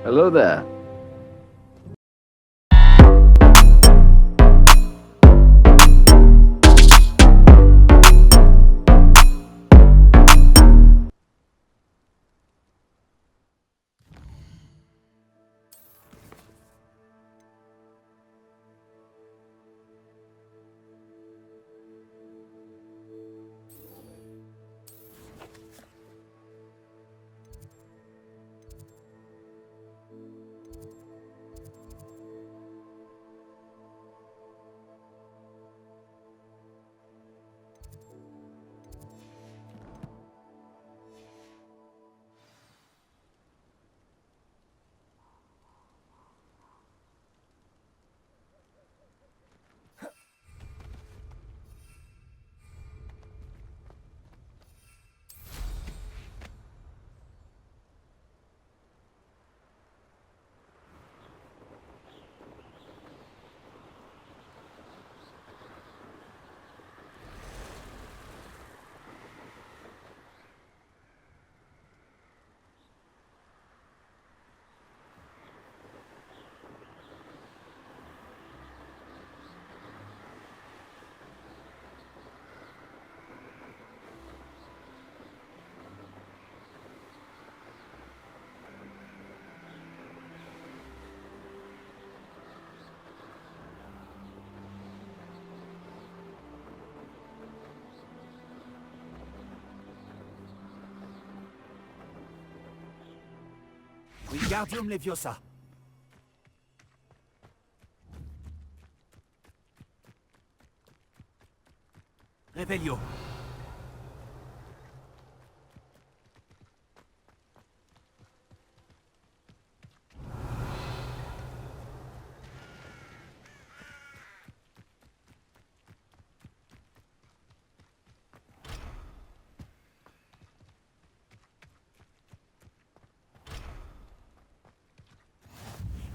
Hello there. Wingardium Leviosa. Revelio.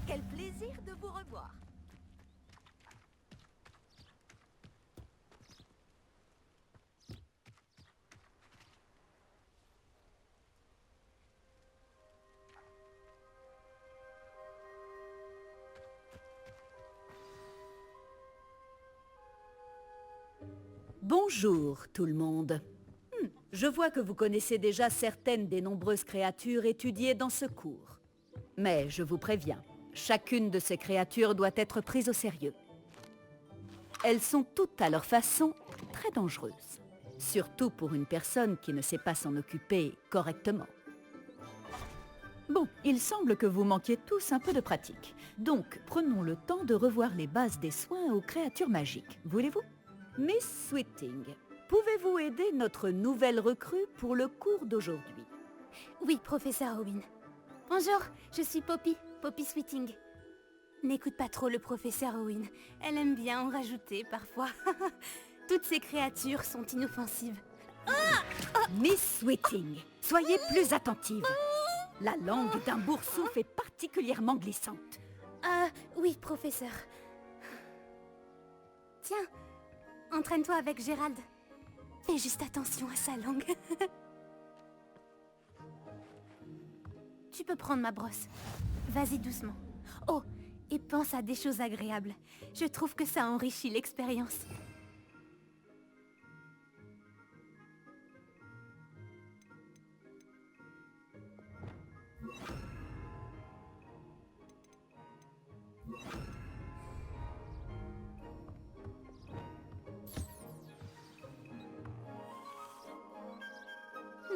Quel plaisir de vous revoir. Bonjour tout le monde. Je vois que vous connaissez déjà certaines des nombreuses créatures étudiées dans ce cours. Mais je vous préviens, chacune de ces créatures doit être prise au sérieux. Elles sont toutes à leur façon très dangereuses. Surtout pour une personne qui ne sait pas s'en occuper correctement. Bon, il semble que vous manquiez tous un peu de pratique. Donc, prenons le temps de revoir les bases des soins aux créatures magiques. Voulez-vous? Miss Sweeting, pouvez-vous aider notre nouvelle recrue pour le cours d'aujourd'hui? Oui, professeur Owen. Bonjour, je suis Poppy, Poppy Sweeting. N'écoute pas trop le professeur Owen. Elle aime bien en rajouter parfois. Toutes ces créatures sont inoffensives. Miss Sweeting, soyez plus attentive. La langue d'un boursouf est particulièrement glissante. Oui, professeur. Tiens, entraîne-toi avec Gérald. Fais juste attention à sa langue. Tu peux prendre ma brosse. Vas-y doucement. Oh, et pense à des choses agréables. Je trouve que ça enrichit l'expérience.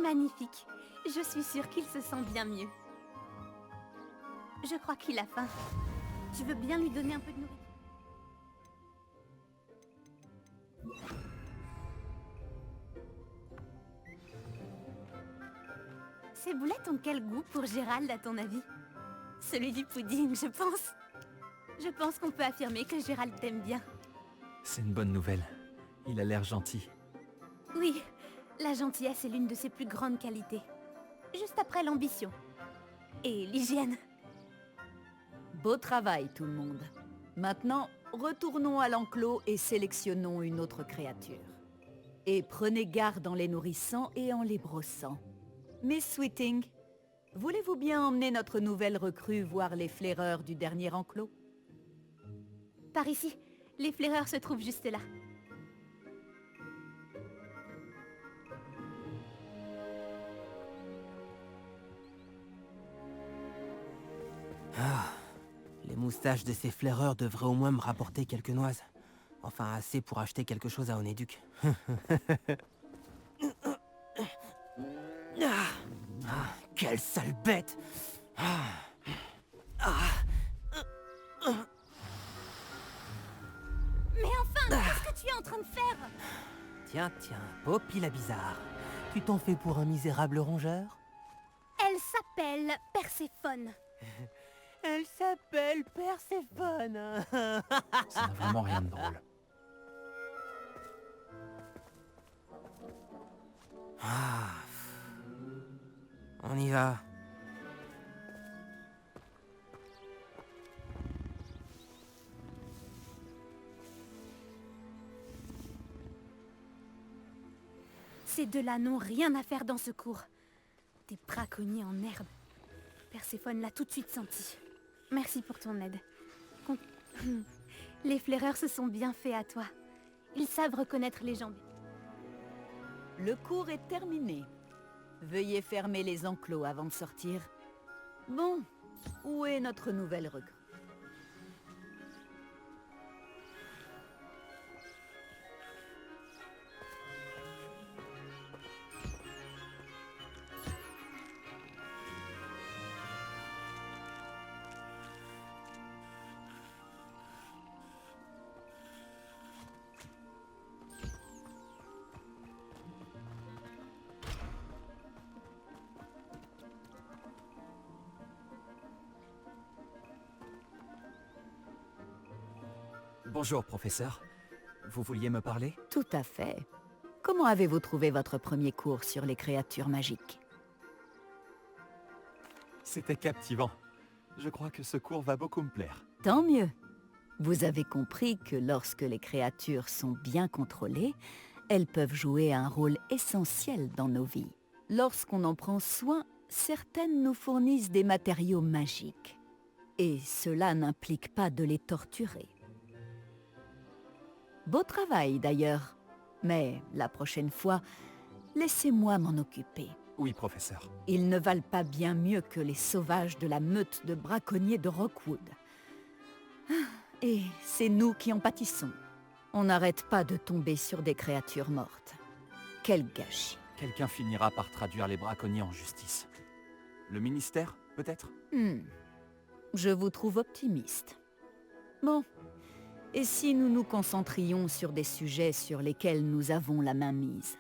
Magnifique. Je suis sûre qu'il se sent bien mieux. Je crois qu'il a faim. Tu veux bien lui donner un peu de nourriture? Ces boulettes ont quel goût pour Gérald, à ton avis? Celui du pudding, je pense. Je pense qu'on peut affirmer que Gérald t'aime bien. C'est une bonne nouvelle. Il a l'air gentil. Oui, la gentillesse est l'une de ses plus grandes qualités. Juste après l'ambition. Et l'hygiène. Beau travail tout le monde. Maintenant, retournons à l'enclos et sélectionnons une autre créature. Et prenez garde en les nourrissant et en les brossant. Miss Sweeting, Voulez-vous bien emmener notre nouvelle recrue voir les flaireurs du dernier enclos? Par ici, les flaireurs se trouvent juste là. Les moustaches de ces flaireurs devraient au moins me rapporter quelques noises. Enfin, assez pour acheter quelque chose à Onéduc. Quelle sale bête! Mais enfin, qu'est-ce que tu es en train de faire? Tiens, Poppy la bizarre. Tu t'en fais pour un misérable rongeur? Elle s'appelle Perséphone. Elle s'appelle Perséphone. Ça n'a vraiment rien de drôle. On y va. Ces deux-là n'ont rien à faire dans ce cours. Des braconniers en herbe. Perséphone l'a tout de suite senti. Merci pour ton aide. Con- Les flaireurs se sont bien faits à toi. Ils savent reconnaître les gens. Le cours est terminé. Veuillez fermer les enclos avant de sortir. Bon, où est notre nouvelle recrue? Bonjour, professeur. Vous vouliez me parler? Tout à fait. Comment avez-vous trouvé votre premier cours sur les créatures magiques? C'était captivant. Je crois que ce cours va beaucoup me plaire. Tant mieux. Vous avez compris que lorsque les créatures sont bien contrôlées, elles peuvent jouer un rôle essentiel dans nos vies. Lorsqu'on en prend soin, certaines nous fournissent des matériaux magiques. Et cela n'implique pas de les torturer. Beau travail d'ailleurs, mais la prochaine fois, laissez-moi m'en occuper. Oui, professeur. Ils ne valent pas bien mieux que les sauvages de la meute de braconniers de Rockwood. Et c'est nous qui en pâtissons. On n'arrête pas de tomber sur des créatures mortes. Quel gâchis. Quelqu'un finira par traduire les braconniers en justice. Le ministère, peut-être? Je vous trouve optimiste. Bon, et si nous nous concentrions sur des sujets sur lesquels nous avons la main mise?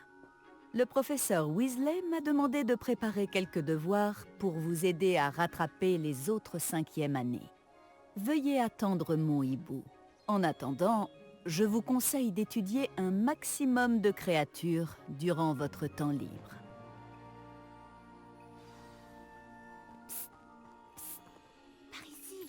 Le professeur Weasley m'a demandé de préparer quelques devoirs pour vous aider à rattraper les autres 5e années. Veuillez attendre mon hibou. En attendant, je vous conseille d'étudier un maximum de créatures durant votre temps libre. Par ici.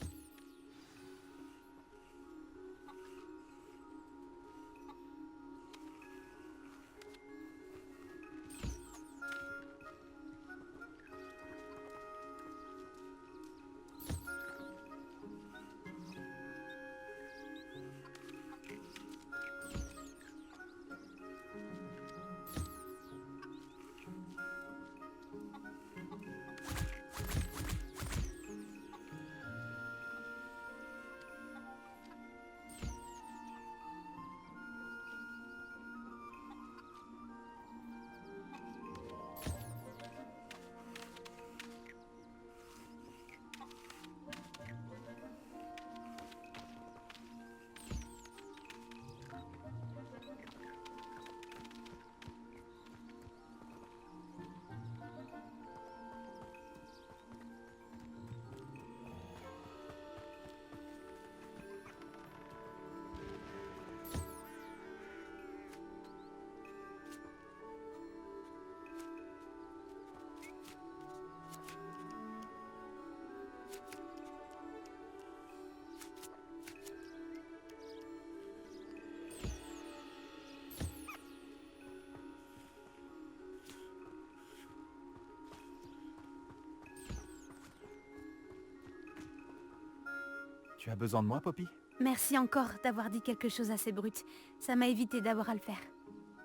Tu as besoin de moi, Poppy? Merci encore d'avoir dit quelque chose assez brut. Ça m'a évité d'avoir à le faire.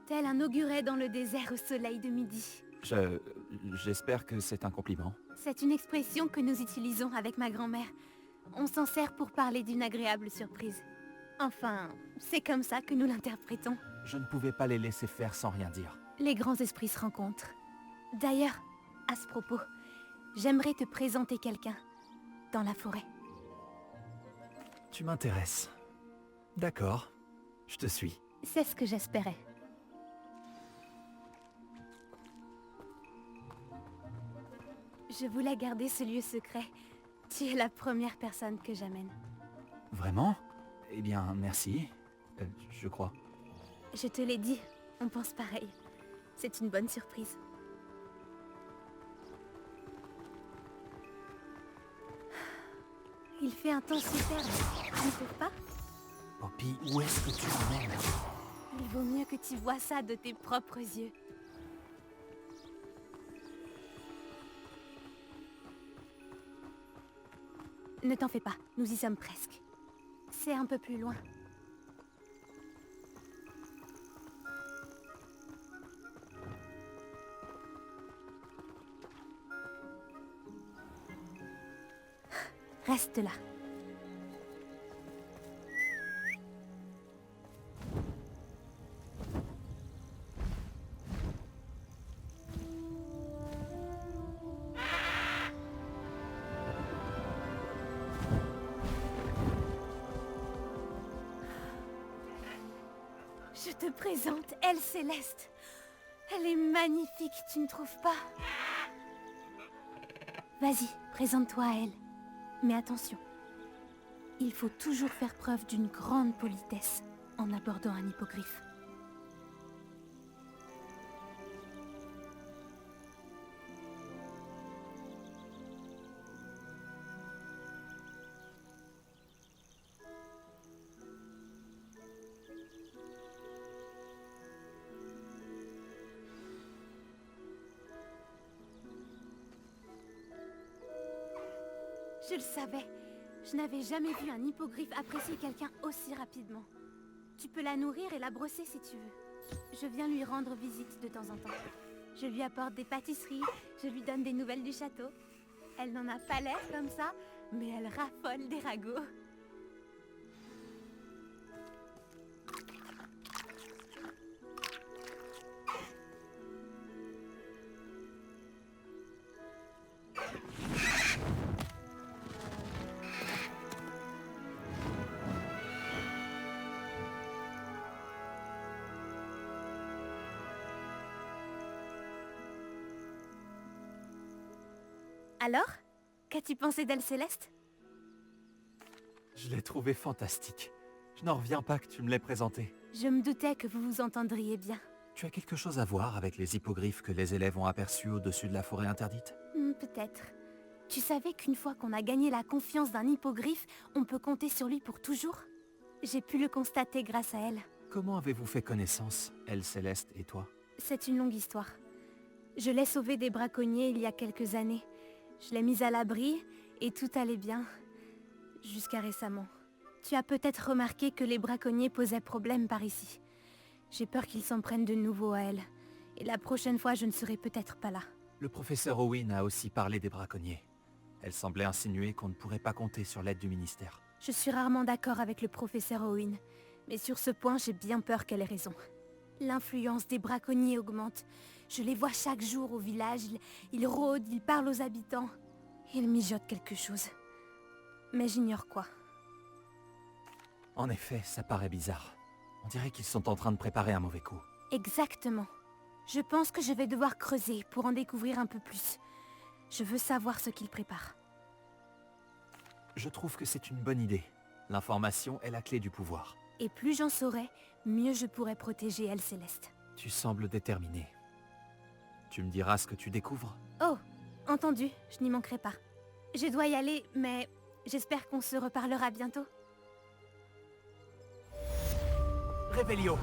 Tel un auguret dans le désert au soleil de midi. J'espère que c'est un compliment. C'est une expression que nous utilisons avec ma grand-mère. On s'en sert pour parler d'une agréable surprise. Enfin, c'est comme ça que nous l'interprétons. Je ne pouvais pas les laisser faire sans rien dire. Les grands esprits se rencontrent. D'ailleurs, à ce propos, j'aimerais te présenter quelqu'un dans la forêt. Tu m'intéresses. D'accord, je te suis. C'est ce que j'espérais. Je voulais garder ce lieu secret. Tu es la première personne que j'amène. Vraiment? Eh bien, merci. Je crois. Je te l'ai dit, on pense pareil. C'est une bonne surprise. Il fait un temps superbe, tu ne trouves pas? Poppy, où est-ce que tu m'emmènes? Il vaut mieux que tu vois ça de tes propres yeux. Ne t'en fais pas, nous y sommes presque. C'est un peu plus loin. Reste là. Je te présente Elle Céleste. Elle est magnifique, tu ne trouves pas? Vas-y, présente-toi à elle. Mais attention, il faut toujours faire preuve d'une grande politesse en abordant un hippogriffe. Je le savais. Je n'avais jamais vu un hippogriffe apprécier quelqu'un aussi rapidement. Tu peux la nourrir et la brosser si tu veux. Je viens lui rendre visite de temps en temps. Je lui apporte des pâtisseries, je lui donne des nouvelles du château. Elle n'en a pas l'air comme ça, mais elle raffole des ragots. Alors, qu'as-tu pensé d'Elle Céleste? Je l'ai trouvé fantastique. Je n'en reviens pas que tu me l'aies présenté. Je me doutais que vous vous entendriez bien. Tu as quelque chose à voir avec les hippogriffes que les élèves ont aperçus au-dessus de la forêt interdite? Peut-être. Tu savais qu'une fois qu'on a gagné la confiance d'un hippogriffe, on peut compter sur lui pour toujours? J'ai pu le constater grâce à elle. Comment avez-vous fait connaissance, Elle Céleste et toi? C'est une longue histoire. Je l'ai sauvée des braconniers il y a quelques années. Je l'ai mise à l'abri et tout allait bien. Jusqu'à récemment. Tu as peut-être remarqué que les braconniers posaient problème par ici. J'ai peur qu'ils s'en prennent de nouveau à elle. Et la prochaine fois, je ne serai peut-être pas là. Le professeur Owen a aussi parlé des braconniers. Elle semblait insinuer qu'on ne pourrait pas compter sur l'aide du ministère. Je suis rarement d'accord avec le professeur Owen. Mais sur ce point, j'ai bien peur qu'elle ait raison. L'influence des braconniers augmente. Je les vois chaque jour au village. Ils rôdent, ils parlent aux habitants. Ils mijotent quelque chose. Mais j'ignore quoi. En effet, ça paraît bizarre. On dirait qu'ils sont en train de préparer un mauvais coup. Exactement. Je pense que je vais devoir creuser pour en découvrir un peu plus. Je veux savoir ce qu'ils préparent. Je trouve que c'est une bonne idée. L'information est la clé du pouvoir. Et plus j'en saurai, mieux je pourrai protéger Elle Céleste. Tu sembles déterminé. Tu me diras ce que tu découvres? Oh, entendu, je n'y manquerai pas. Je dois y aller, mais j'espère qu'on se reparlera bientôt. Révélio!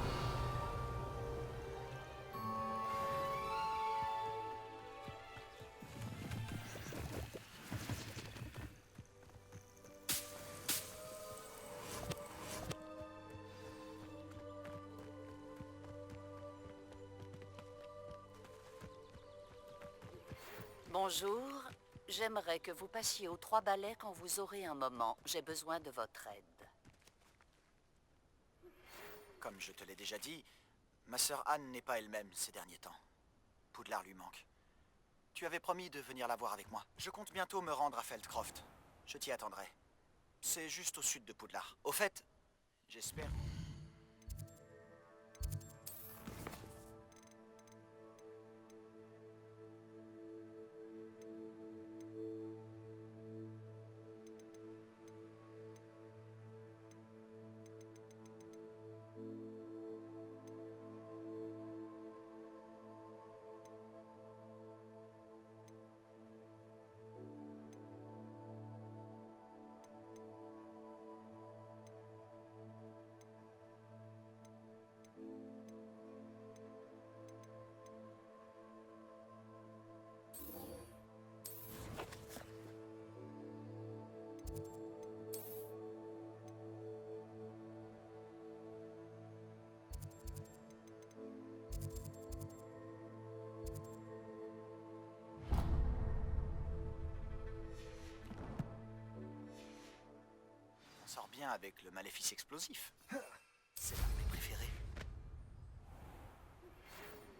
Bonjour. J'aimerais que vous passiez aux 3 balais quand vous aurez un moment. J'ai besoin de votre aide. Comme je te l'ai déjà dit, ma sœur Anne n'est pas elle-même ces derniers temps. Poudlard lui manque. Tu avais promis de venir la voir avec moi. Je compte bientôt me rendre à Feldcroft. Je t'y attendrai. C'est juste au sud de Poudlard. Au fait, j'espère... On sort bien avec le maléfice explosif. C'est l'un de mes préférés.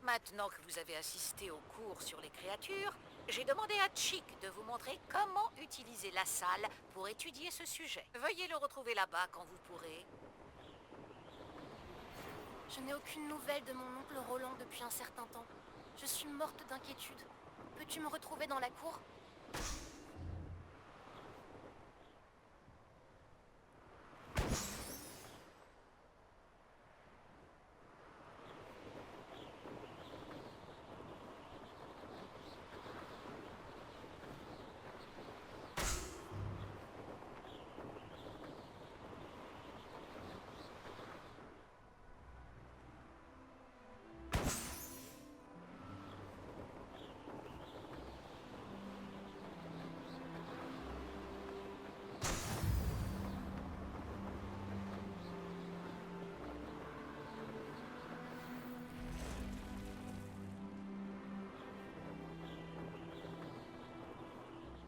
Maintenant que vous avez assisté au cours sur les créatures, j'ai demandé à Chick de vous montrer comment utiliser la salle pour étudier ce sujet. Veuillez le retrouver là-bas quand vous pourrez. Je n'ai aucune nouvelle de mon oncle Roland depuis un certain temps. Je suis morte d'inquiétude. Peux-tu me retrouver dans la cour ?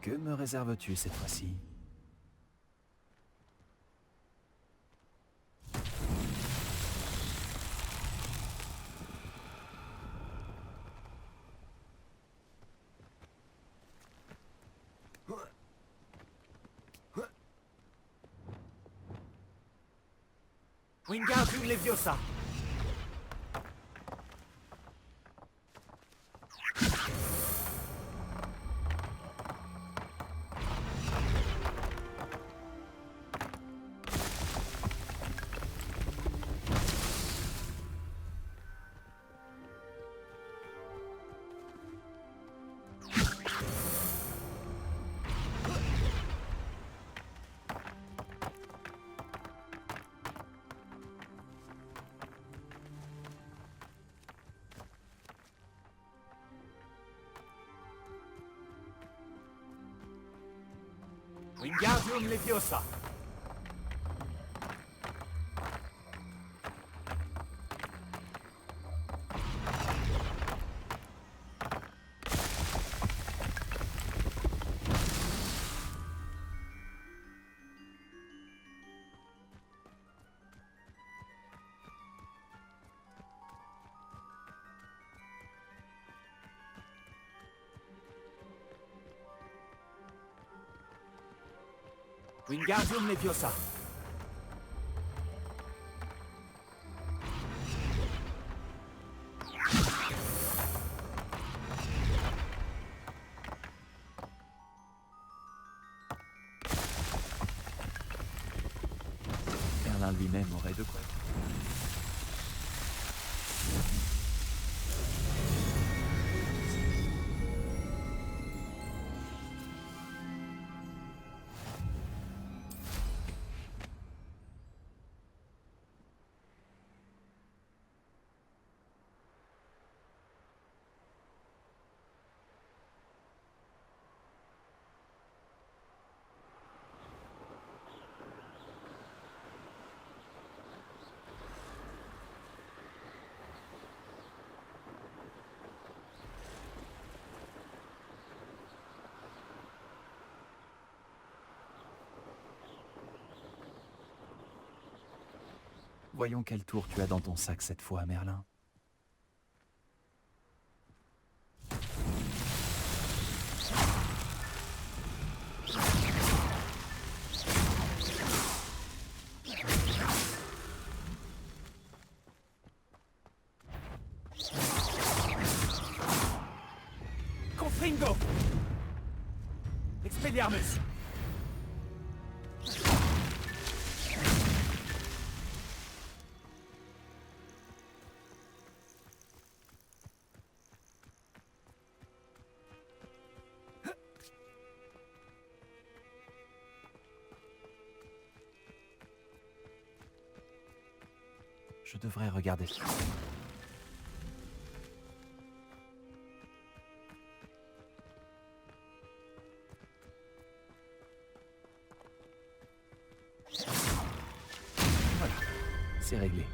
Que me réserves-tu cette fois-ci? Wingardium Leviosa! Wingardium Leviosa! Wingardium Leviosa! Merlin lui-même aurait de quoi. Voyons quelle tour tu as dans ton sac cette fois, Merlin. Confringo! Expelliarmus! Je devrais regarder ça. Voilà, c'est réglé.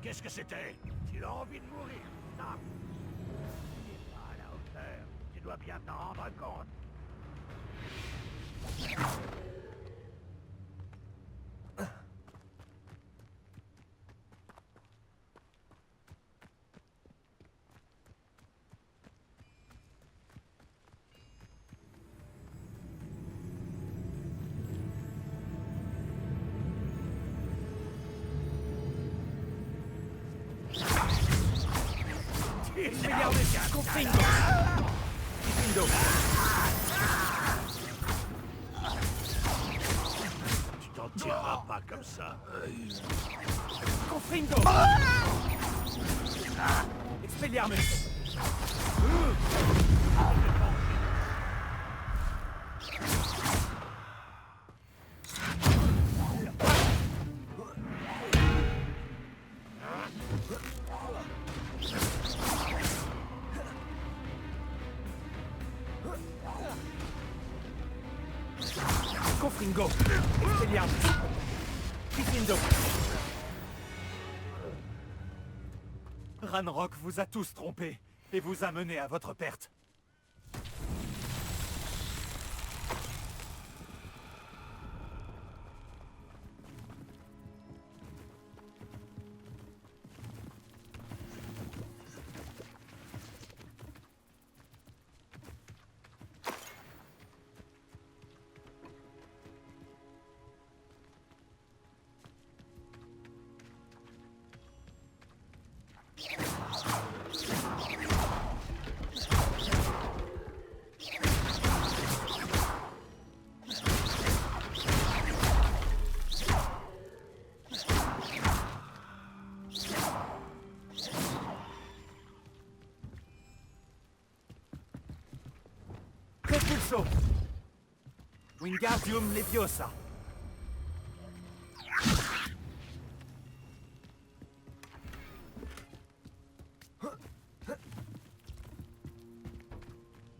Qu'est-ce que c'était? Tu as envie de mourir? Non. Tu n'es pas à la hauteur. Tu dois bien t'en rendre compte. Expelliarmus! Confringo! Confringo! Tu t'en tireras pas comme ça. Confringo! Expelliarmus! Confringo! Expelliarmus! Confringo! Ranrock vous a tous trompés et vous a menés à votre perte. Propulso! Wingardium Leviosa!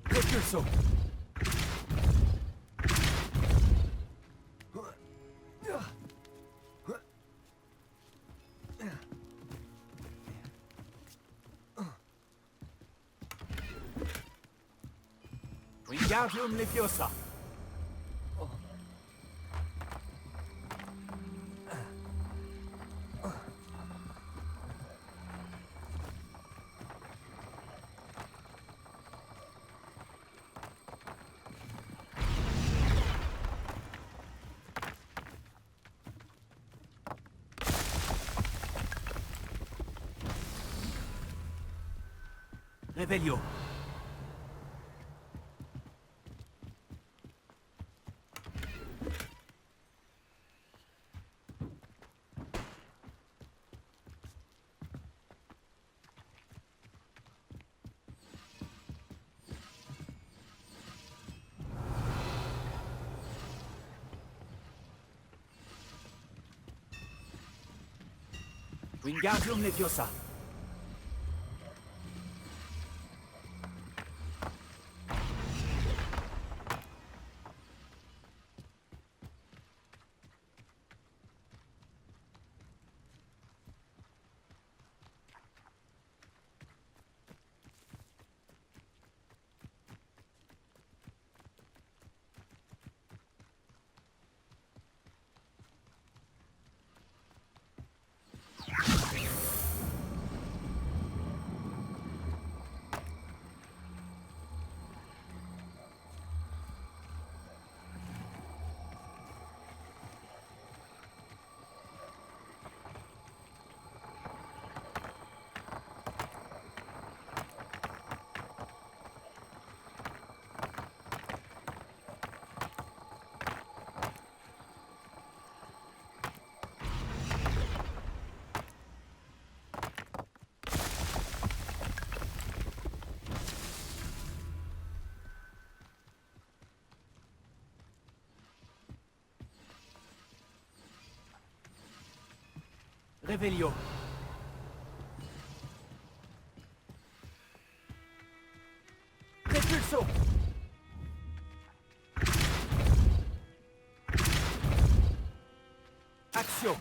Propulso! Wingardium Leviosa! Revelio! Wingardium Leviosa! Revelio! Repulso! Accio!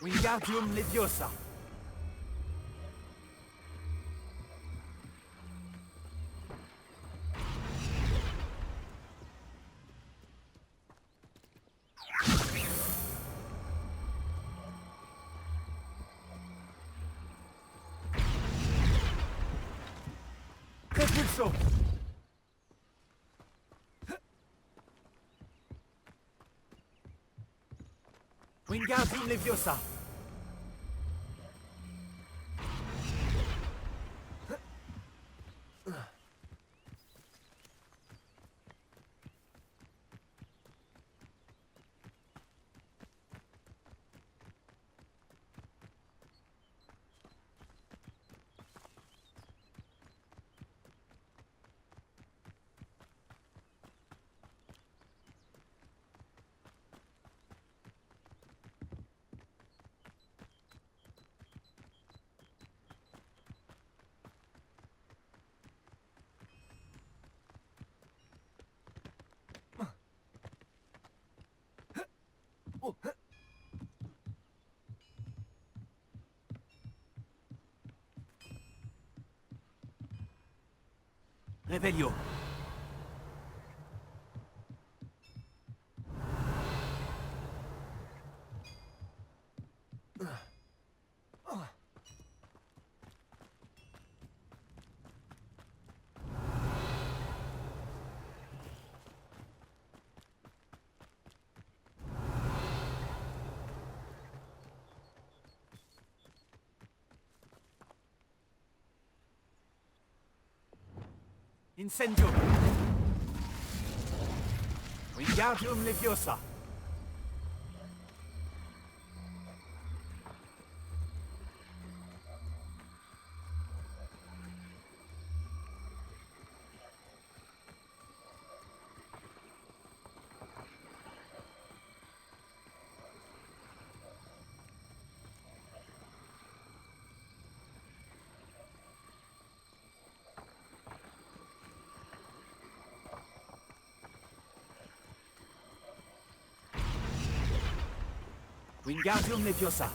Wingardium Leviosa. Repulso. Wingardium Leviosa. Revelio. Incendio. Wingardium Leviosa. Wingardium Leviosa.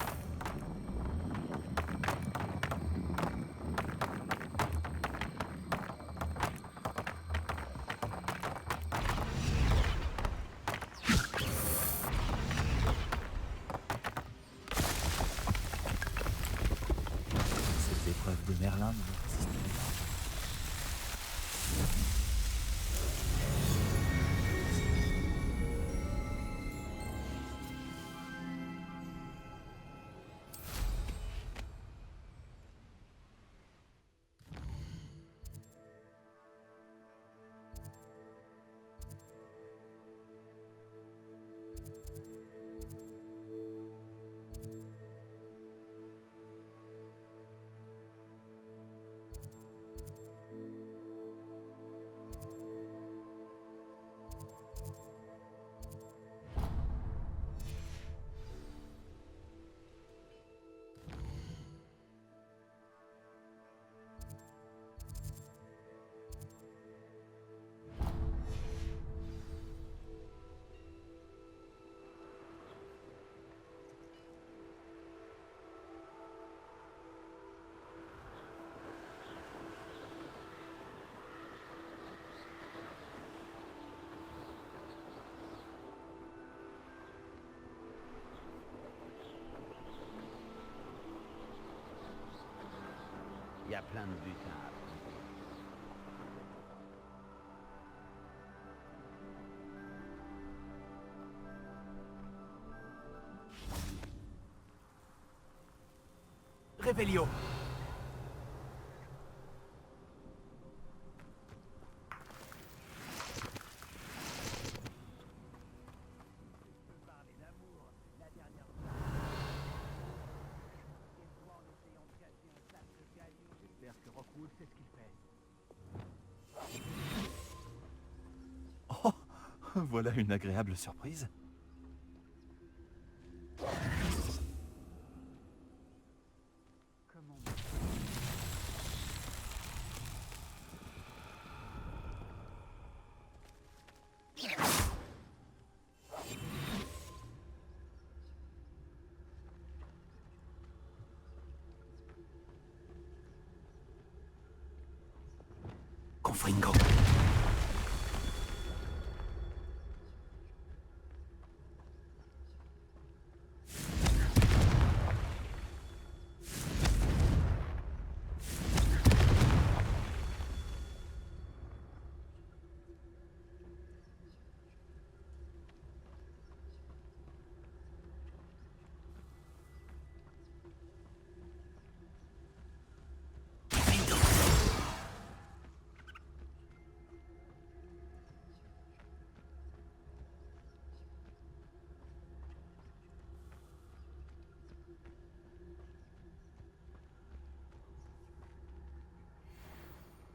Cette épreuve de Merlin ne me résiste pas. Il y a plein de butins. Revelio. Oh, voilà une agréable surprise. Confringo.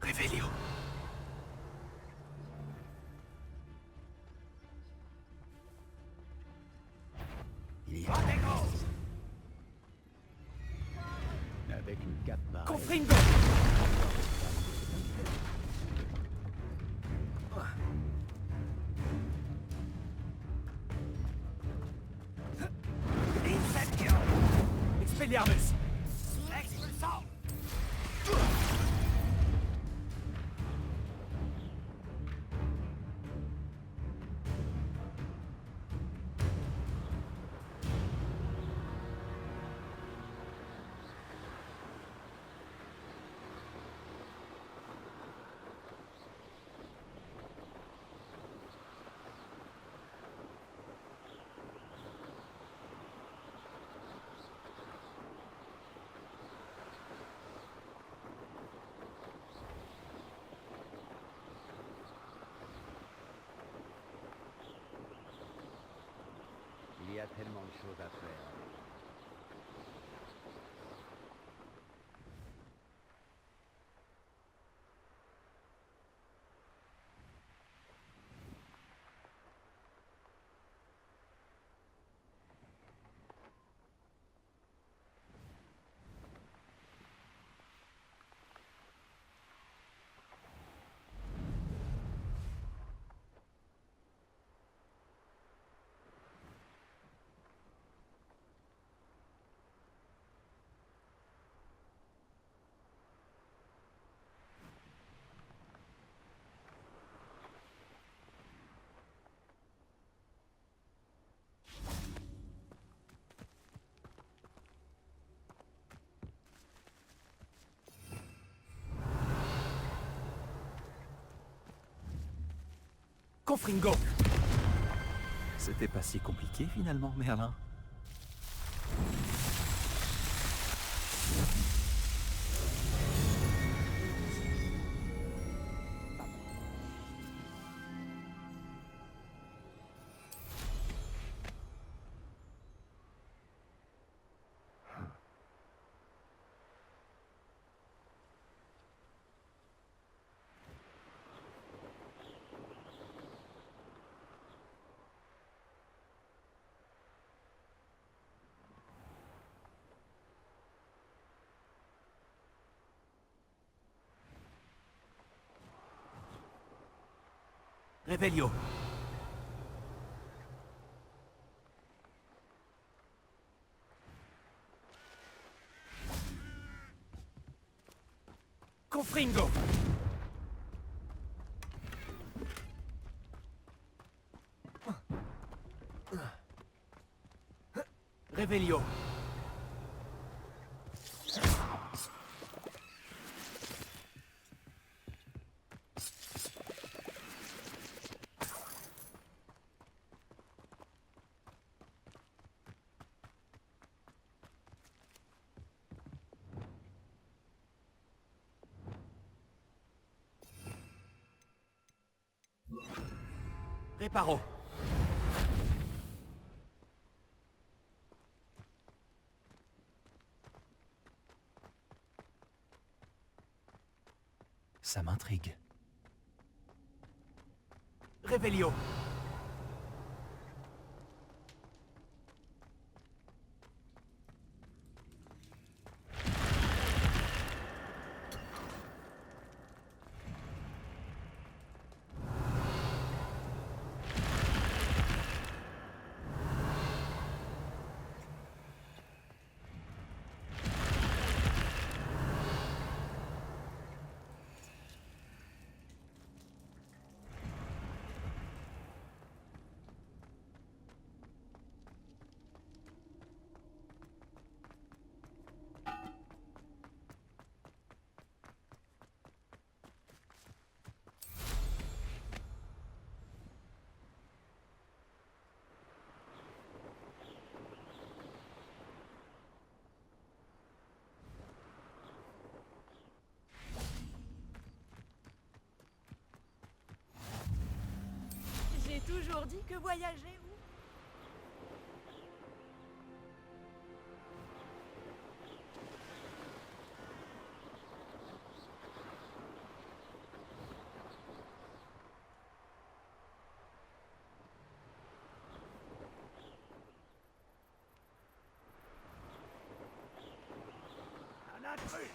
Revelio. Il y a... Avec une cape pareille. Confringo. Incendio! Expelliarmus. Expulsant! Il y a tellement de choses à faire. Confringo. C'était pas si compliqué finalement, Merlin. Revelio. Confringo. Revelio. Réparo. Ça m'intrigue. Revelio. toujours dit que voyager... Un intrus!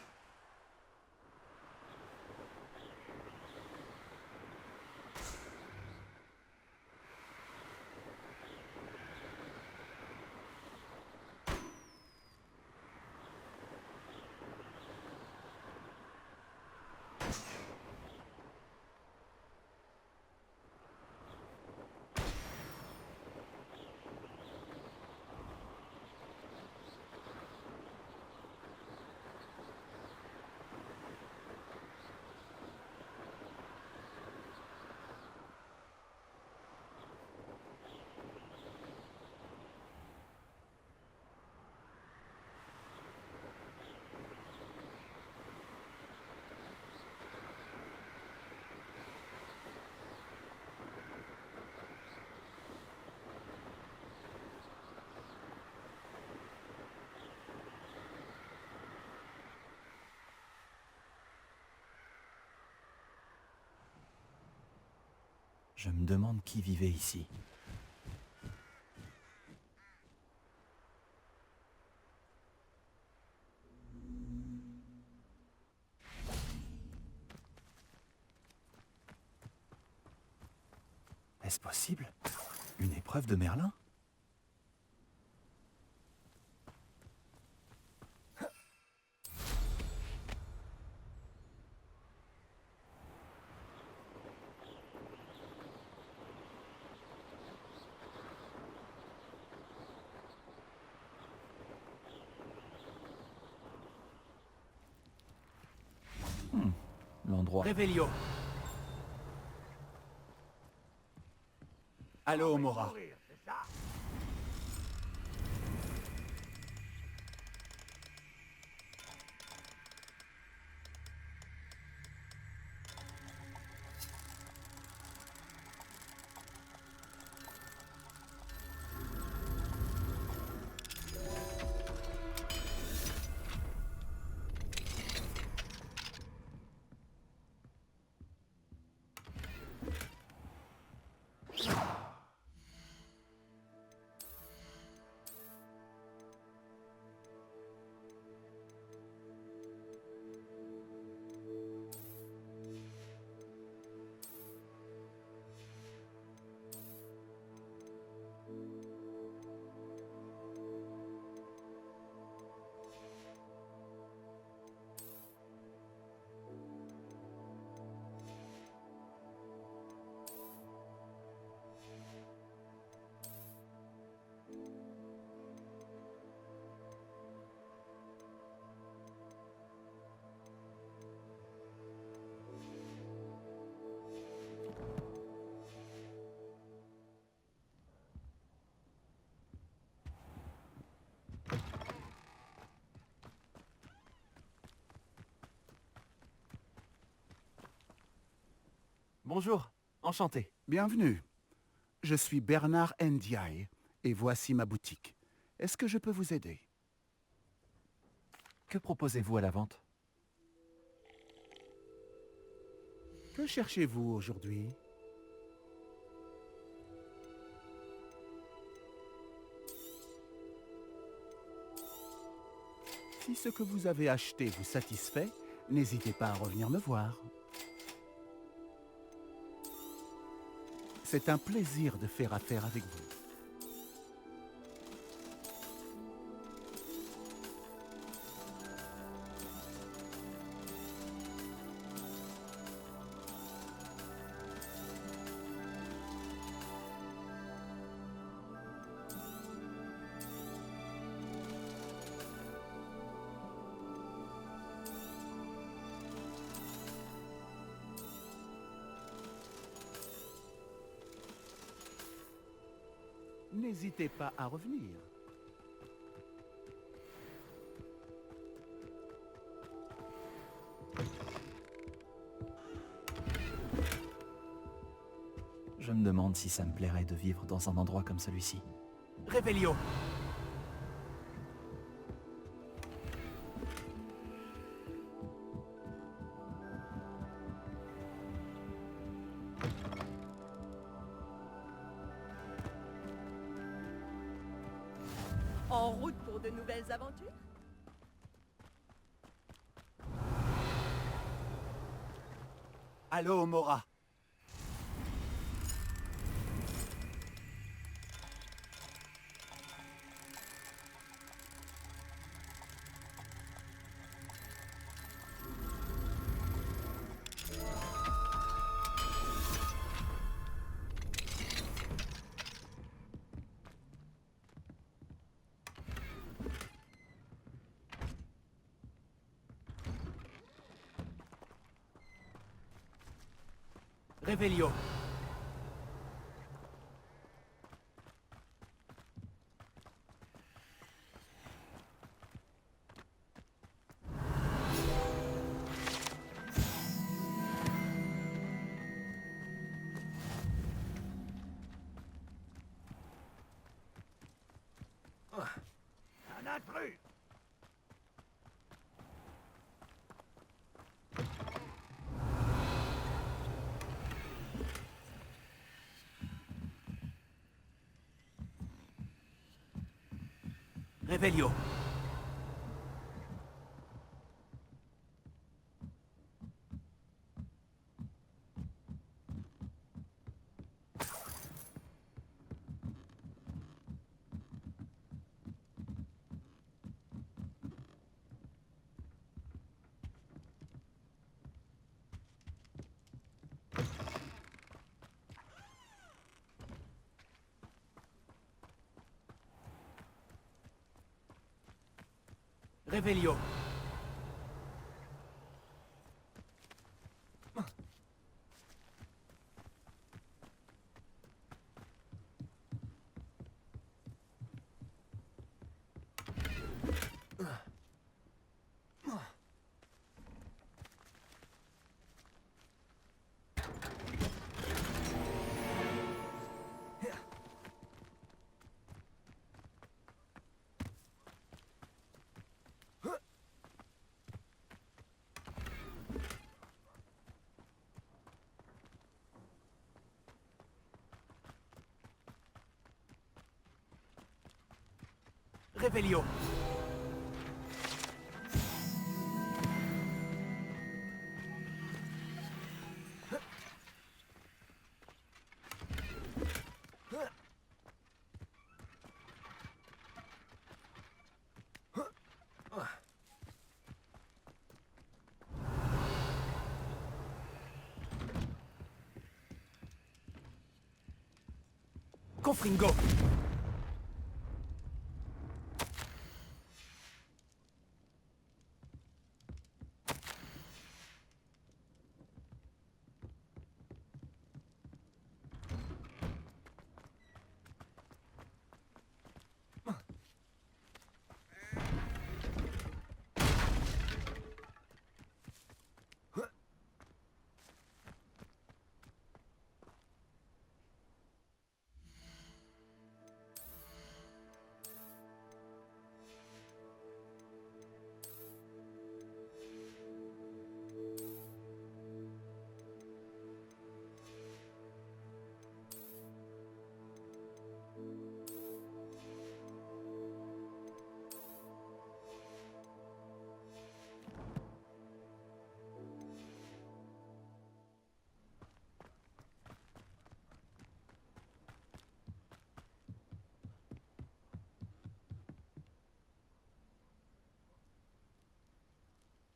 Je me demande qui vivait ici. Est-ce possible? Une épreuve de Merlin? L'endroit. Revelio. Allô, Mora. Mourir, c'est ça? Bonjour, enchanté. Bienvenue. Je suis Bernard Ndiaye et voici ma boutique. Est-ce que je peux vous aider? Que proposez-vous à la vente? Que cherchez-vous aujourd'hui? Si ce que vous avez acheté vous satisfait, n'hésitez pas à revenir me voir. C'est un plaisir de faire affaire avec vous. N'hésitez pas à revenir. Je me demande demande si ça me plairait de vivre dans un endroit comme celui-ci. Réveillon. En route pour de nouvelles aventures? Allô, Mora. Réveillon. Un intrus! Réveillon. Réveillon. Réveillon. Confringo.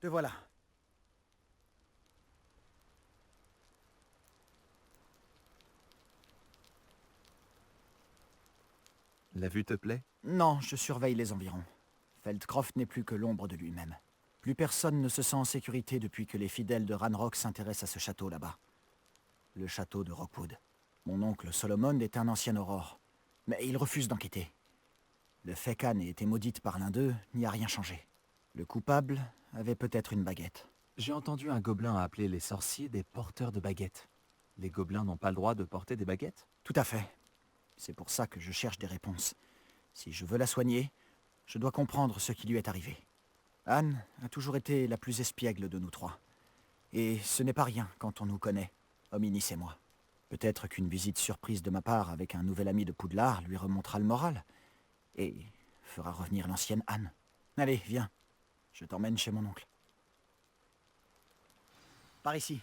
Te voilà. La vue te plaît? Non, je surveille les environs. Feldcroft n'est plus que l'ombre de lui-même. Plus personne ne se sent en sécurité depuis que les fidèles de Ranrock s'intéressent à ce château là-bas. Le château de Rockwood. Mon oncle Solomon est un ancien aurore, mais il refuse d'enquêter. Le fait qu'Anne ait été maudite par l'un d'eux n'y a rien changé. Le coupable avait peut-être une baguette. J'ai entendu un gobelin appeler les sorciers des porteurs de baguettes. Les gobelins n'ont pas le droit de porter des baguettes? Tout à fait. C'est pour ça que je cherche des réponses. Si je veux la soigner, je dois comprendre ce qui lui est arrivé. Anne a toujours été la plus espiègle de nous trois. Et ce n'est pas rien quand on nous connaît, Hominis et moi. Peut-être qu'une visite surprise de ma part avec un nouvel ami de Poudlard lui remontera le moral et fera revenir l'ancienne Anne. Allez, viens. Je t'emmène chez mon oncle. Par ici.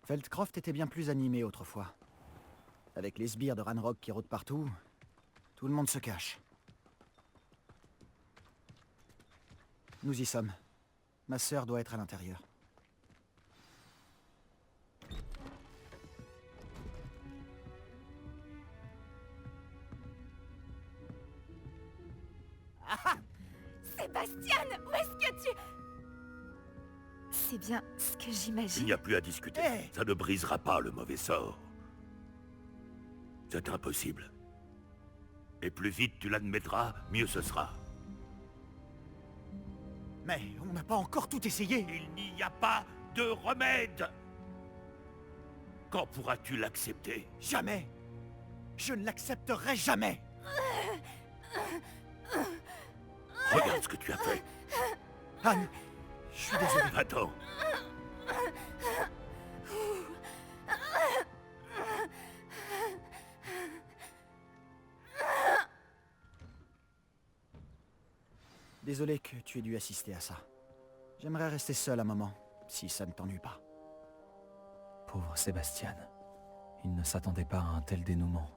Feldcroft était bien plus animé autrefois. Avec les sbires de Ranrock qui rôdent partout, tout le monde se cache. Nous y sommes. Ma sœur doit être à l'intérieur. Sébastien, où est-ce que tu... C'est bien ce que Il j'imagine. n'y a plus à discuter. Hey. Ça ne brisera pas le mauvais sort. C'est impossible. Et plus vite tu l'admettras, mieux ce sera. Mais on n'a pas encore tout essayé. Il n'y a pas de remède. Quand pourras-tu l'accepter? Jamais. Je ne l'accepterai jamais. Regarde ce que tu as fait. Anne, je suis désolé. Attends. Désolé que tu aies dû assister à ça. J'aimerais rester seul un moment, si ça ne t'ennuie pas. Pauvre Sébastien. Il ne s'attendait pas à un tel dénouement.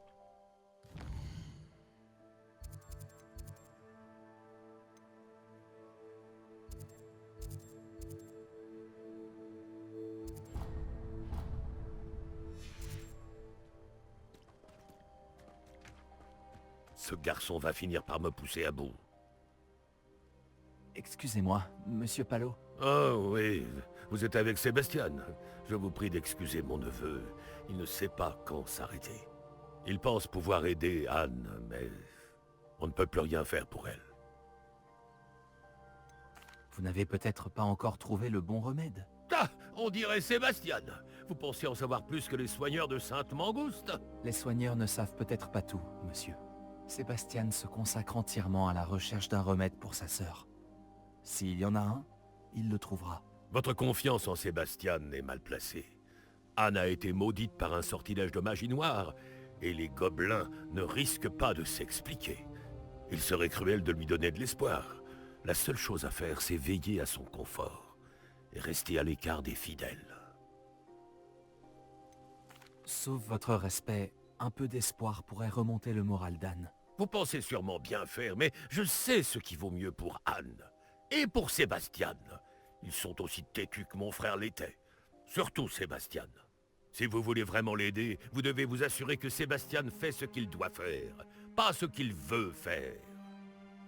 Ce garçon va finir par me pousser à bout. Excusez-moi, monsieur Palot. Oh oui, vous êtes avec Sébastien. Je vous prie d'excuser mon neveu. Il ne sait pas quand s'arrêter. Il pense pouvoir aider Anne, mais on ne peut plus rien faire pour elle. Vous n'avez peut-être pas encore trouvé le bon remède. Ah, on dirait Sébastien. Vous pensez en savoir plus que les soigneurs de Sainte-Mangouste? Les soigneurs ne savent peut-être pas tout, monsieur. Sébastien se consacre entièrement à la recherche d'un remède pour sa sœur. S'il y en a un, il le trouvera. Votre confiance en Sébastien est mal placée. Anne a été maudite par un sortilège de magie noire, et les gobelins ne risquent pas de s'expliquer. Il serait cruel de lui donner de l'espoir. La seule chose à faire, c'est veiller à son confort, et rester à l'écart des fidèles. Sauf votre respect, un peu d'espoir pourrait remonter le moral d'Anne. Vous pensez sûrement bien faire, mais je sais ce qui vaut mieux pour Anne. Et pour Sébastien. Ils sont aussi têtus que mon frère l'était. Surtout Sébastien. Si vous voulez vraiment l'aider, vous devez vous assurer que Sébastien fait ce qu'il doit faire, pas ce qu'il veut faire.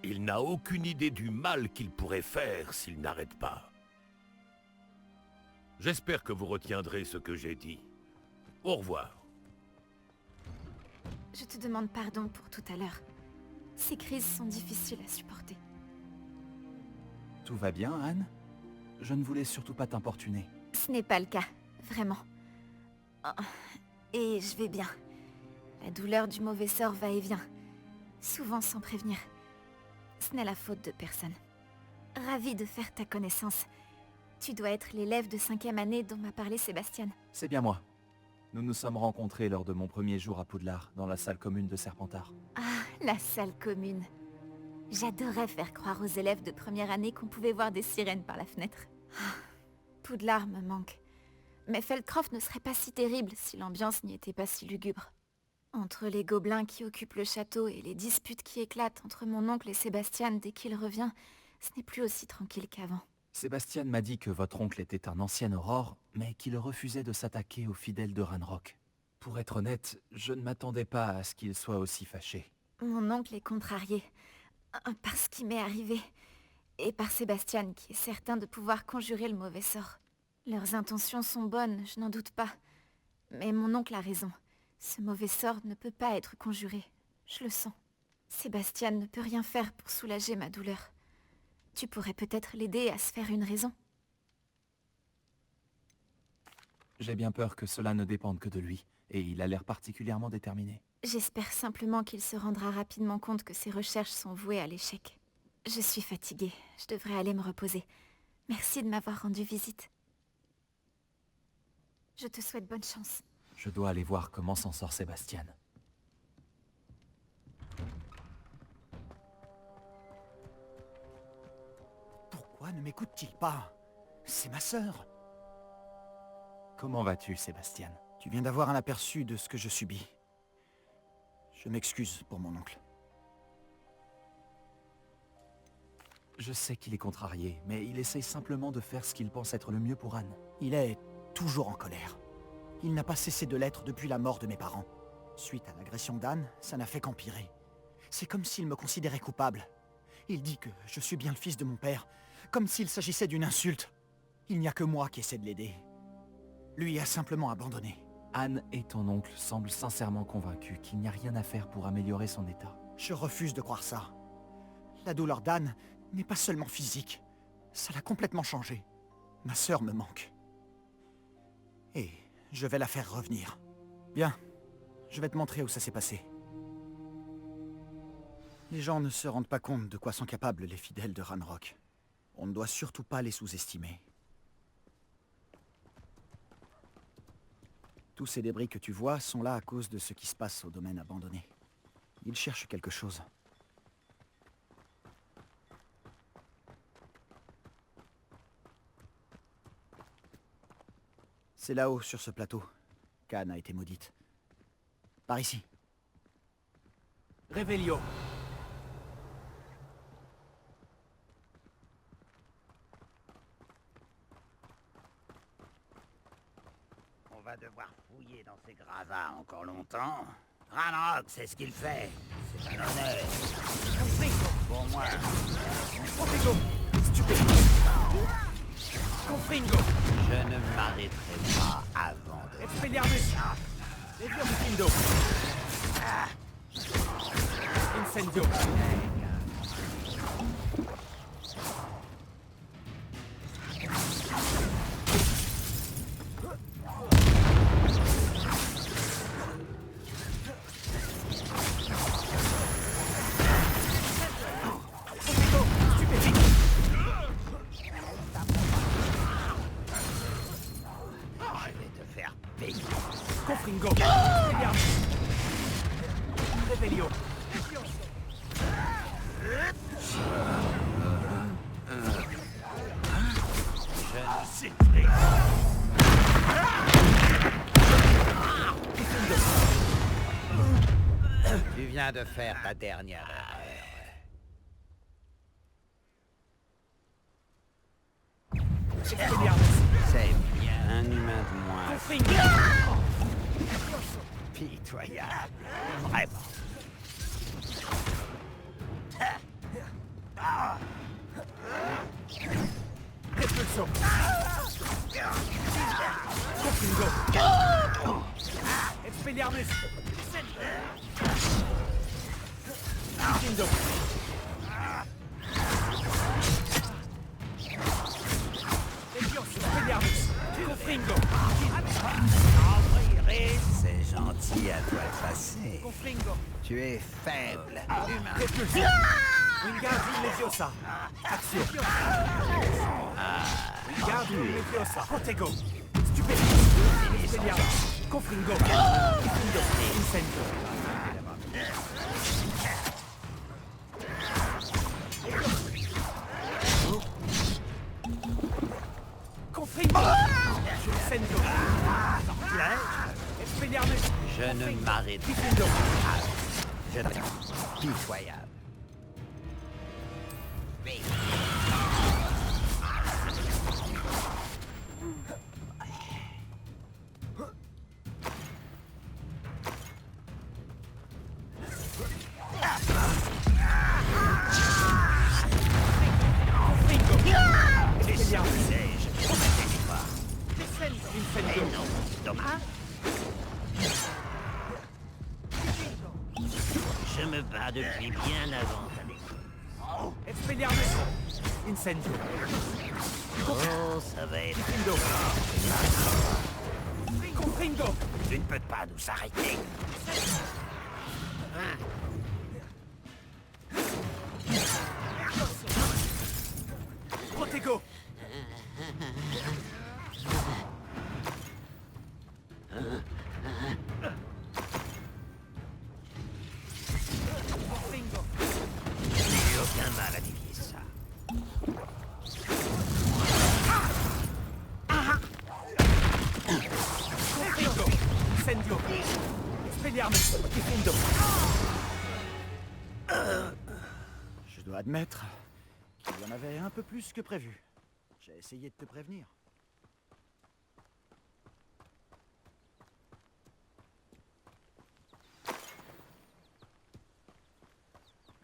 Il n'a aucune idée du mal qu'il pourrait faire s'il n'arrête pas. J'espère que vous retiendrez ce que j'ai dit. Au revoir. Je te demande pardon pour tout à l'heure. Ces crises sont difficiles à supporter. Tout va bien, Anne? Je ne voulais surtout pas t'importuner. Ce n'est pas le cas, vraiment. Oh, et je vais bien. La douleur du mauvais sort va et vient. Souvent sans prévenir. Ce n'est la faute de personne. Ravie de faire ta connaissance. Tu dois être l'élève de 5e année dont m'a parlé Sébastien. C'est bien moi. Nous nous sommes rencontrés lors de mon premier jour à Poudlard, dans la salle commune de Serpentard. Ah, la salle commune. J'adorais faire croire aux élèves de première année qu'on pouvait voir des sirènes par la fenêtre. Ah, Poudlard me manque. Mais Feldcroft ne serait pas si terrible si l'ambiance n'y était pas si lugubre. Entre les gobelins qui occupent le château et les disputes qui éclatent entre mon oncle et Sébastien dès qu'il revient, ce n'est plus aussi tranquille qu'avant. Sébastien m'a dit que votre oncle était un ancien Aurore, mais qu'il refusait de s'attaquer aux fidèles de Ranrock. Pour être honnête, je ne m'attendais pas à ce qu'il soit aussi fâché. Mon oncle est contrarié. Par ce qui m'est arrivé. Et par Sébastien, qui est certain de pouvoir conjurer le mauvais sort. Leurs intentions sont bonnes, je n'en doute pas. Mais mon oncle a raison. Ce mauvais sort ne peut pas être conjuré. Je le sens. Sébastien ne peut rien faire pour soulager ma douleur. Tu pourrais peut-être l'aider à se faire une raison. J'ai bien peur que cela ne dépende que de lui, et il a l'air particulièrement déterminé. J'espère simplement qu'il se rendra rapidement compte que ses recherches sont vouées à l'échec. Je suis fatiguée, je devrais aller me reposer. Merci de m'avoir rendu visite. Je te souhaite bonne chance. Je dois aller voir comment s'en sort Sébastien. Pourquoi ne m'écoute-t-il pas? C'est ma sœur. Comment vas-tu, Sébastien? Tu viens d'avoir un aperçu de ce que je subis. Je m'excuse pour mon oncle. Je sais qu'il est contrarié, mais il essaye simplement de faire ce qu'il pense être le mieux pour Anne. Il est toujours en colère. Il n'a pas cessé de l'être depuis la mort de mes parents. Suite à l'agression d'Anne, ça n'a fait qu'empirer. C'est comme s'il me considérait coupable. Il dit que je suis bien le fils de mon père, comme s'il s'agissait d'une insulte. Il n'y a que moi qui essaie de l'aider. Lui a simplement abandonné. Anne et ton oncle semblent sincèrement convaincus qu'il n'y a rien à faire pour améliorer son état. Je refuse de croire ça. La douleur d'Anne n'est pas seulement physique. Ça l'a complètement changé. Ma sœur me manque. Et je vais la faire revenir. Bien, je vais te montrer où ça s'est passé. Les gens ne se rendent pas compte de quoi sont capables les fidèles de Ranrock. On ne doit surtout pas les sous-estimer. Tous ces débris que tu vois sont là à cause de ce qui se passe au domaine abandonné. Ils cherchent quelque chose. C'est là-haut, sur ce plateau, qu'Anne a été maudite. Par ici. Révélio. On va devoir fouiller dans ces gravats encore longtemps. Ranrock, c'est ce qu'il fait. C'est un honneur. Pour moi. Confringo. Stupide. Confringo. Je ne m'arrêterai pas avant de... Expelliarmus. Levio Mukindo. Incendio. Confringo. Révélio. Je ne sais plus. Tu viens de faire ta dernière erreur. C'est bien un humain de moins. Pitoyable. Vraiment. Repulso. Confringo. Expelliarmus. Mukindo. Expelliarmus. Confringo. C'est gentil à toi de passer. Confringo. Tu es faible, humain. Repulso. Wingardium Leviosa. Action. Wingardium Leviosa. Protego. Stupide. Expelliarmus. Confringo. Incendio. Confringo. Incendio. Expelliarmus. Je ne m'arrête Confringo. pas. Je te pitoyable. Je me bats depuis bien avant ta découverte. Expelliarmus. Incendio. Oh, ça va être... Confringo. Tu ne peux pas nous arrêter. Protego. J'ai aucun mal à dévier ça. Confringo. Incendio. Expelliarmus. Confringo. Je dois admettre qu'il y en avait un peu plus que prévu. J'ai essayé de te prévenir.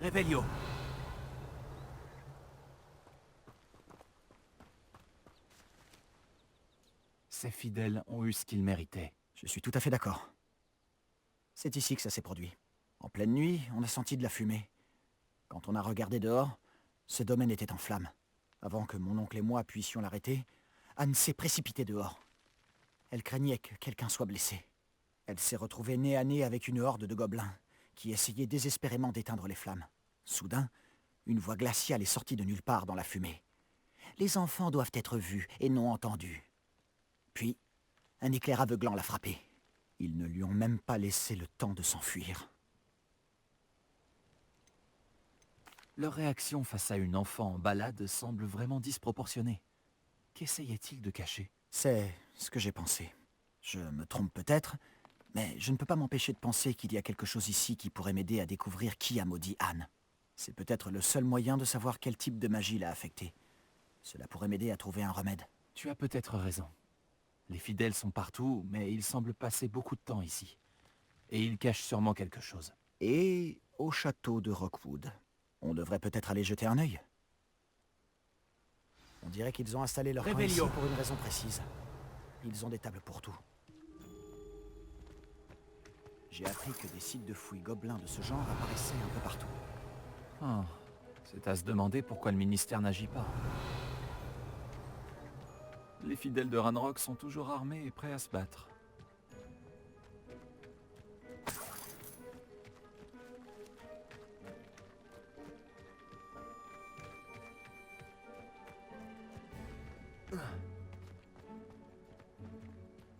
Revelio. Ces fidèles ont eu ce qu'ils méritaient. Je suis tout à fait d'accord. C'est ici que ça s'est produit. En pleine nuit, on a senti de la fumée. Quand on a regardé dehors, ce domaine était en flammes. Avant que mon oncle et moi puissions l'arrêter, Anne s'est précipitée dehors. Elle craignait que quelqu'un soit blessé. Elle s'est retrouvée nez à nez avec une horde de gobelins qui essayaient désespérément d'éteindre les flammes. Soudain, une voix glaciale est sortie de nulle part dans la fumée. Les enfants doivent être vus et non entendus. Puis, un éclair aveuglant l'a frappée. Ils ne lui ont même pas laissé le temps de s'enfuir. Leur réaction face à une enfant en balade semble vraiment disproportionnée. Qu'essayait-il de cacher? C'est ce que j'ai pensé. Je me trompe peut-être, mais je ne peux pas m'empêcher de penser qu'il y a quelque chose ici qui pourrait m'aider à découvrir qui a maudit Anne. C'est peut-être le seul moyen de savoir quel type de magie l'a affectée. Cela pourrait m'aider à trouver un remède. Tu as peut-être raison. Les fidèles sont partout, mais ils semblent passer beaucoup de temps ici. Et ils cachent sûrement quelque chose. Et au château de Rockwood. On devrait peut-être aller jeter un œil. On dirait qu'ils ont installé leur camp ici pour une raison précise. Ils ont des tables pour tout. J'ai appris que des sites de fouilles gobelins de ce genre apparaissaient un peu partout. Oh, c'est à se demander pourquoi le ministère n'agit pas. Les fidèles de Ranrock sont toujours armés et prêts à se battre.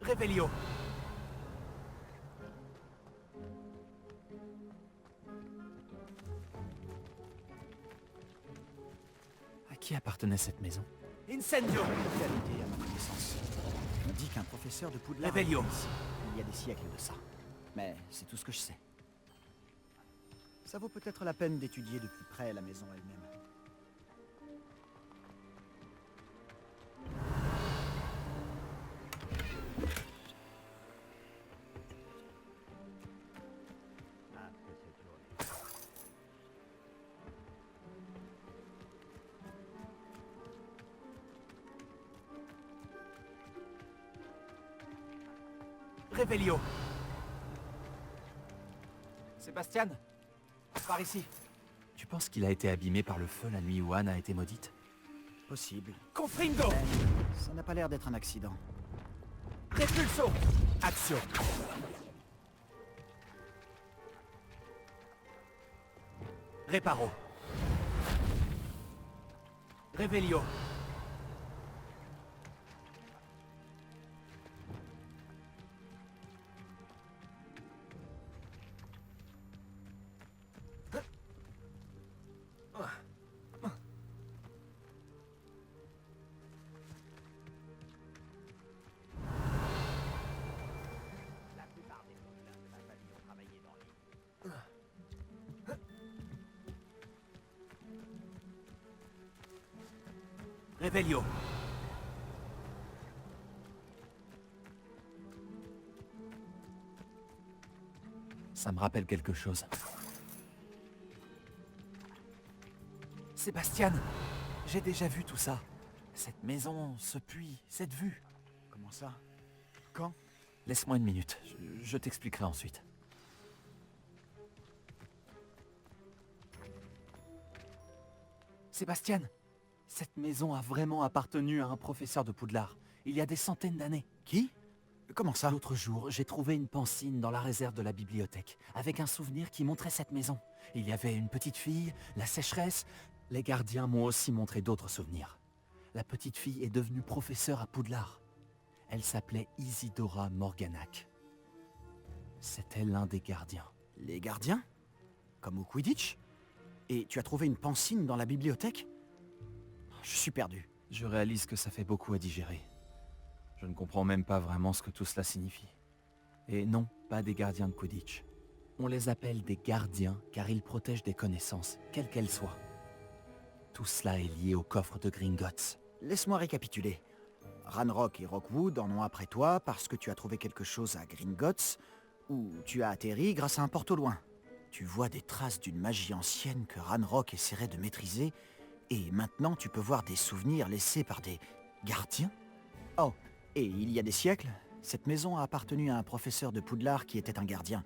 Revelio. À qui appartenait cette maison? Incendio. Quelle idée à ma connaissance. On dit qu'un professeur de Poudlard Revelio. ici, il y a des siècles de ça. Mais c'est tout ce que je sais. Ça vaut peut-être la peine d'étudier de plus près la maison elle-même. Revelio. Sébastien, par ici. Tu penses qu'il a été abîmé par le feu la nuit où Anne a été maudite? Possible. Confringo. Mais ça n'a pas l'air d'être un accident. Repulso. Action. Reparo. Revelio. Revelio. Ça me rappelle quelque chose. Sébastien, j'ai déjà vu tout ça. Cette maison, ce puits, cette vue. Comment ça? Quand? Laisse-moi une minute, je t'expliquerai ensuite. Sébastien, Cette maison a vraiment appartenu à un professeur de Poudlard, il y a des centaines d'années. Qui? Comment ça? L'autre jour, j'ai trouvé une pancine dans la réserve de la bibliothèque, avec un souvenir qui montrait cette maison. Il y avait une petite fille, la sécheresse. Les gardiens m'ont aussi montré d'autres souvenirs. La petite fille est devenue professeure à Poudlard. Elle s'appelait Isidora Morganac. C'était l'un des gardiens. Les gardiens? Comme au Quidditch? Et tu as trouvé une pancine dans la bibliothèque? Je suis perdu. Je réalise que ça fait beaucoup à digérer. Je ne comprends même pas vraiment ce que tout cela signifie. Et non, pas des gardiens de Quidditch. On les appelle des gardiens car ils protègent des connaissances, quelles qu'elles soient. Tout cela est lié au coffre de Gringotts. Laisse-moi récapituler. Ranrock et Rockwood en ont après toi parce que tu as trouvé quelque chose à Gringotts, ou tu as atterri grâce à un porte au loin. Tu vois des traces d'une magie ancienne que Ranrock essaierait de maîtriser, et maintenant tu peux voir des souvenirs laissés par des gardiens? Oh, et il y a des siècles, cette maison a appartenu à un professeur de Poudlard qui était un gardien.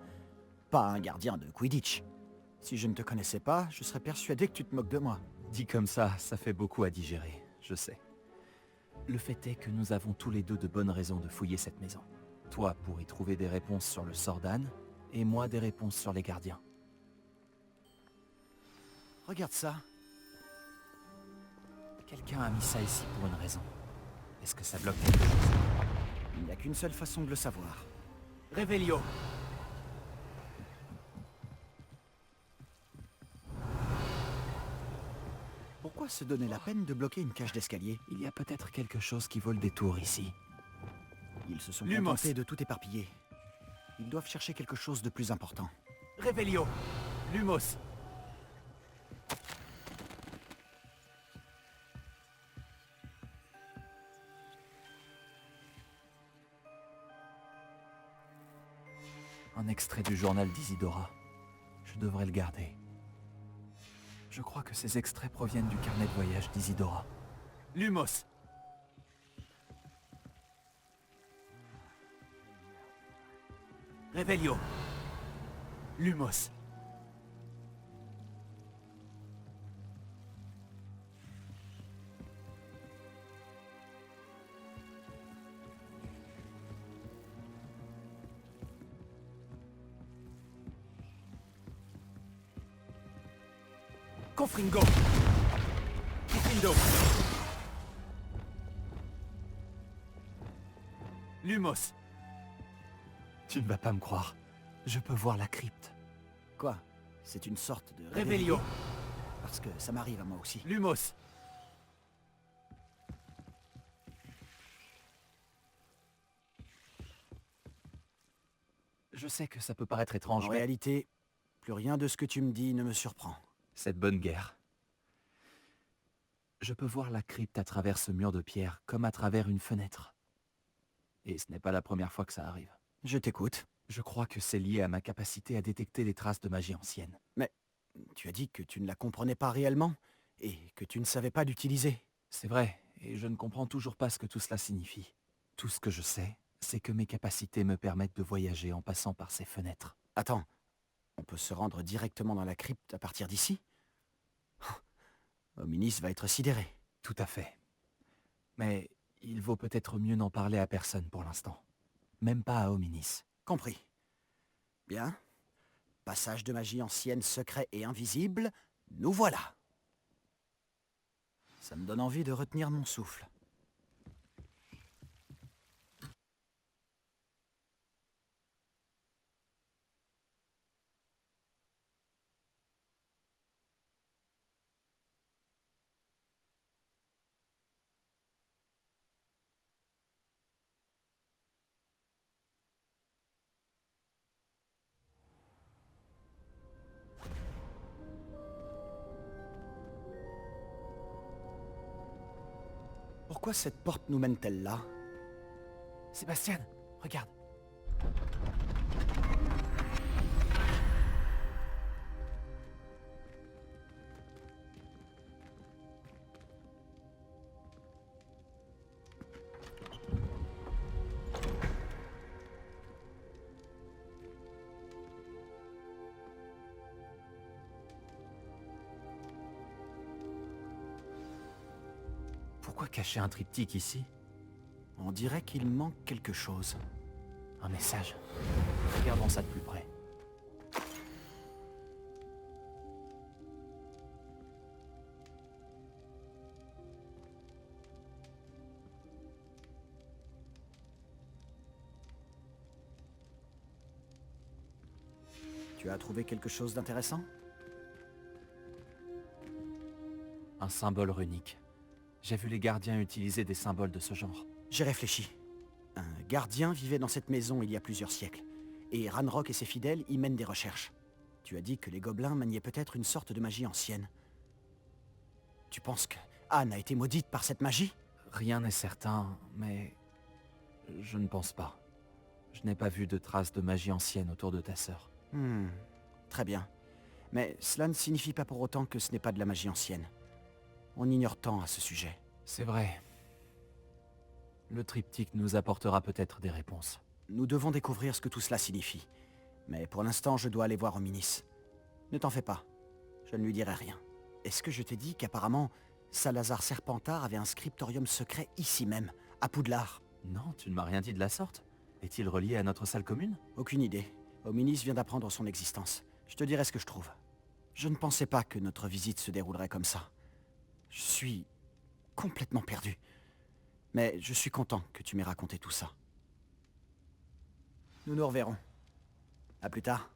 Pas un gardien de Quidditch. Si je ne te connaissais pas, je serais persuadé que tu te moques de moi. Dit comme ça fait beaucoup à digérer, je sais. Le fait est que nous avons tous les deux de bonnes raisons de fouiller cette maison. Toi pour y trouver des réponses sur le sort d'Anne, et moi des réponses sur les gardiens. Regarde ça. Quelqu'un a mis ça ici pour une raison. Est-ce que ça bloque quelque chose? Il n'y a qu'une seule façon de le savoir. Révélio. Pourquoi se donner la peine de bloquer une cage d'escalier? Il y a peut-être quelque chose qui vaut le détour ici. Ils se sont Lumos. contentés de tout éparpiller. Ils doivent chercher quelque chose de plus important. Révélio. Lumos. Un extrait du journal d'Isidora. Je devrais le garder. Je crois que ces extraits proviennent du carnet de voyage d'Isidora. Lumos. Révélio. Lumos. Confringo. Kifindo. Lumos. Tu ne vas pas me croire. Je peux voir la crypte. Quoi? C'est une sorte de Révélio. Parce que ça m'arrive à moi aussi. Lumos. Je sais que ça peut paraître étrange, En mais... réalité, plus rien de ce que tu me dis ne me surprend. Cette bonne guerre. Je peux voir la crypte à travers ce mur de pierre, comme à travers une fenêtre. Et ce n'est pas la première fois que ça arrive. Je t'écoute. Je crois que c'est lié à ma capacité à détecter les traces de magie ancienne. Mais tu as dit que tu ne la comprenais pas réellement, et que tu ne savais pas l'utiliser. C'est vrai, et je ne comprends toujours pas ce que tout cela signifie. Tout ce que je sais, c'est que mes capacités me permettent de voyager en passant par ces fenêtres. Attends, on peut se rendre directement dans la crypte à partir d'ici? Hominis va être sidéré. Tout à fait. Mais il vaut peut-être mieux n'en parler à personne pour l'instant. Même pas à Hominis. Compris. Bien. Passage de magie ancienne, secret et invisible, nous voilà. Ça me donne envie de retenir mon souffle. Pourquoi cette porte nous mène-t-elle là? Sébastien, regarde. caché un triptyque ici? On dirait qu'il manque quelque chose. Un message. Regardons ça de plus près. Tu as trouvé quelque chose d'intéressant? Un symbole runique. J'ai vu les gardiens utiliser des symboles de ce genre. J'ai réfléchi. Un gardien vivait dans cette maison il y a plusieurs siècles, et Ranrock et ses fidèles y mènent des recherches. Tu as dit que les gobelins maniaient peut-être une sorte de magie ancienne. Tu penses que Anne a été maudite par cette magie? Rien n'est certain, mais... je ne pense pas. Je n'ai pas vu de traces de magie ancienne autour de ta sœur. Très bien. Mais cela ne signifie pas pour autant que ce n'est pas de la magie ancienne. On ignore tant à ce sujet. C'est vrai. Le triptyque nous apportera peut-être des réponses. Nous devons découvrir ce que tout cela signifie. Mais pour l'instant, je dois aller voir Ominis. Ne t'en fais pas. Je ne lui dirai rien. Est-ce que je t'ai dit qu'apparemment, Salazar Serpentard avait un scriptorium secret ici même, à Poudlard? Non, tu ne m'as rien dit de la sorte. Est-il relié à notre salle commune? Aucune idée. Ominis vient d'apprendre son existence. Je te dirai ce que je trouve. Je ne pensais pas que notre visite se déroulerait comme ça. Je suis complètement perdu. Mais je suis content que tu m'aies raconté tout ça. Nous nous reverrons. À plus tard.